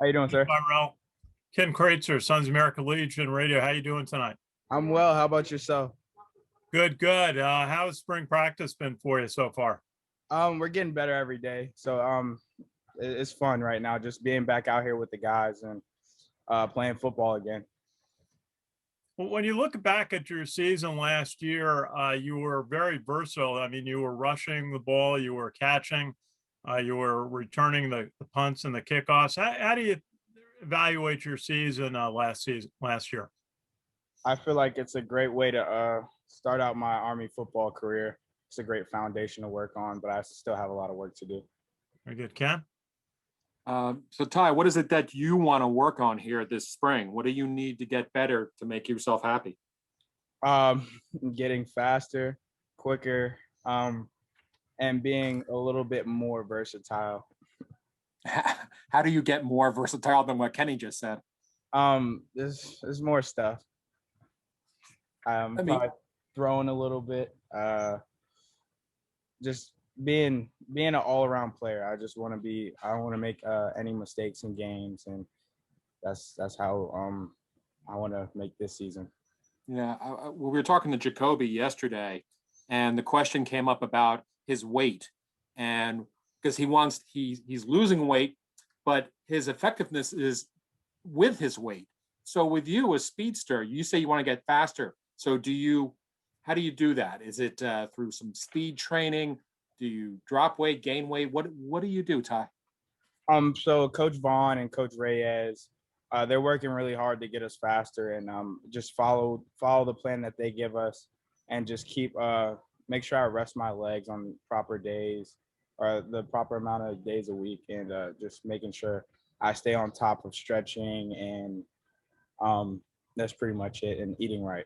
How you doing, Hey, sir? Tyrell. Ken Kreitzer, Sons of America Legion Radio. How you doing tonight? I'm well. How about yourself? Good, good. How's spring practice been for you so far? We're getting better every day. So it's fun right now just being back out here with the guys and playing football again. Well, when you look back at your season last year, you were very versatile. I mean, you were rushing the ball, you were catching, you were returning the punts and the kickoffs. How do you evaluate your season last year? I feel like it's a great way to start out my Army football career. It's a great foundation to work on, but I still have a lot of work to do. Very good, Ken. So Ty, what is it that you want to work on here this spring? What do you need to get better to make yourself happy? Um, Getting faster, quicker, and being a little bit more versatile. How do you get more versatile than what Kenny just said? There's more stuff. I mean, Probably throwing a little bit. Just being an all around player. I just want to be. I don't want to make any mistakes in games, and that's how I want to make this season. yeah, we were talking to Jacoby yesterday, and the question came up about his weight, and because he's losing weight, but his effectiveness is with his weight. So with you, a speedster, you say you want to get faster. So how do you do that? Is it through some speed training? Do you drop weight, gain weight? What do you do, Ty? So Coach Vaughn and Coach Reyes, they're working really hard to get us faster, and just follow the plan that they give us, and just make sure I rest my legs on proper days, or the proper amount of days a week, and just making sure I stay on top of stretching, and that's pretty much it, and eating right.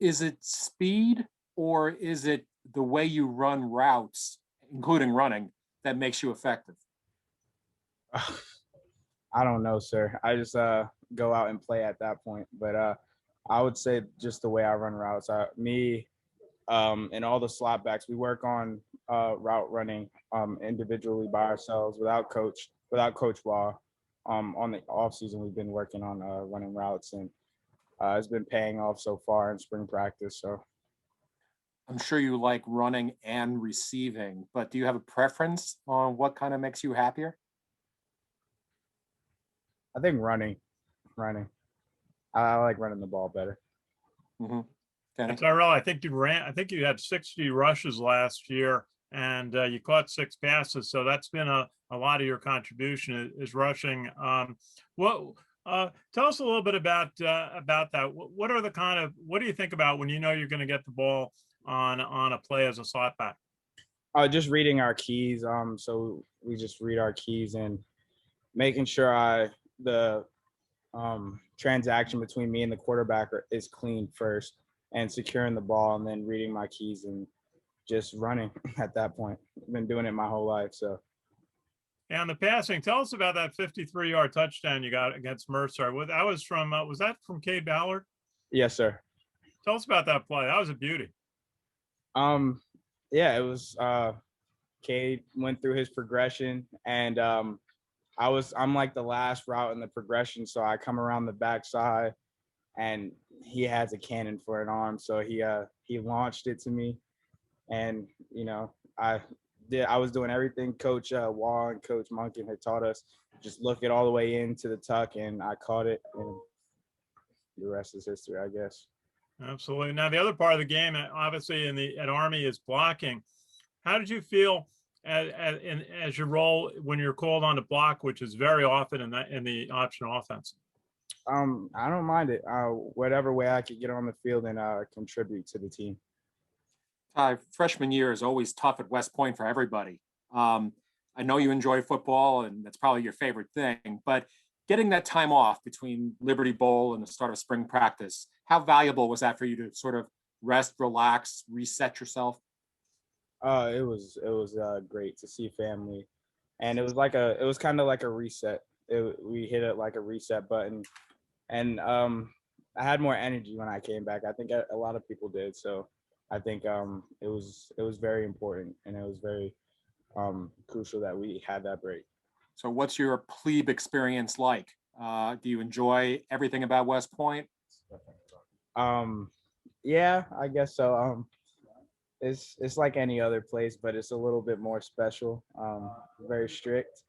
Is it speed or is it the way you run routes, including running, that makes you effective? I don't know, sir. I just go out and play at that point. But I would say just the way I run routes. Me and all the slapbacks, we work on route running individually by ourselves without Coach Wah. On the off season, we've been working on running routes, and it's been paying off so far in spring practice. So I'm sure you like running and receiving, but do you have a preference on what kind of makes you happier? I think running. I like running the ball better. Mm-hmm. Kenny? Tyrell, I think you ran. I think you had 60 rushes last year, and you caught 6 passes. So that's been a lot of your contribution is rushing. What tell us a little bit about that. What are the kind of what do you think about when you know you're going to get the ball on a play as a slot back? Just reading our keys. So we just read our keys and making sure the transaction between me and the quarterback is clean first, and securing the ball, and then reading my keys and just running at that point. I've been doing it my whole life. So And the passing, tell us about that 53-yard touchdown you got against Mercer. That was that from Cade Ballard? yes, sir. Tell us about that play. That was a beauty. Um, yeah, it was Cade went through his progression, and I'm like the last route in the progression, so I come around the backside, and he has a cannon for an arm, so he launched it to me, and I was doing everything Coach Wall and Coach Monken had taught us. Just look it all the way into the tuck, and I caught it, and the rest is history, I guess. Absolutely. Now the other part of the game, obviously at Army, is blocking. How did you feel as your role when you're called on to block, which is very often in the option offense? I don't mind it. Whatever way I could get on the field and contribute to the team. Freshman year is always tough at West Point for everybody. I know you enjoy football, and that's probably your favorite thing, but getting that time off between Liberty Bowl and the start of spring practice, how valuable was that for you to sort of rest, relax, reset yourself? It was great to see family, and it was kind of like a reset. We hit it like a reset button, and I had more energy when I came back. I think a lot of people did. So I think it was very important, and it was very crucial that we had that break. So what's your plebe experience like? Do you enjoy everything about West Point? Yeah, I guess so. It's like any other place, but it's a little bit more special. Very strict.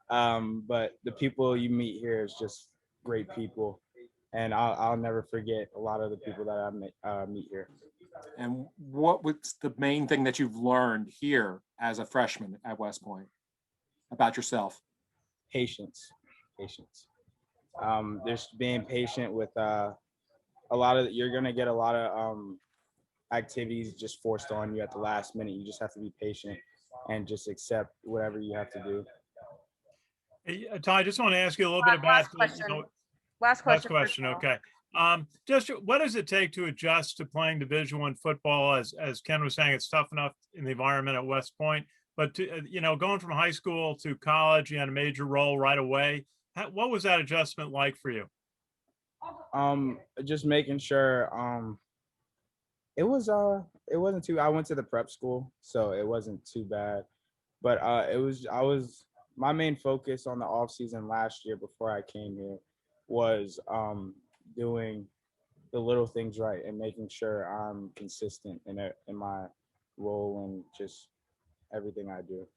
But the people you meet here is just great people, and I'll never forget a lot of the people that meet here. And what was the main thing that you've learned here as a freshman at West Point about yourself? Patience, patience. There's being patient with a lot of. You're gonna get a lot of activities just forced on you at the last minute. You just have to be patient and just accept whatever you have to do. Hey, Ty, I just want to ask you a little bit about, Last question. last Last question. Okay. Just what does it take to adjust to playing Division I football? As Ken was saying, it's tough enough in the environment at West Point, but to, going from high school to college, you had a major role right away. What was that adjustment like for you? Just making sure. It wasn't too. I went to the prep school, so it wasn't too bad. But I was my main focus on the off season last year before I came here was doing the little things right and making sure I'm consistent in my role and just everything I do.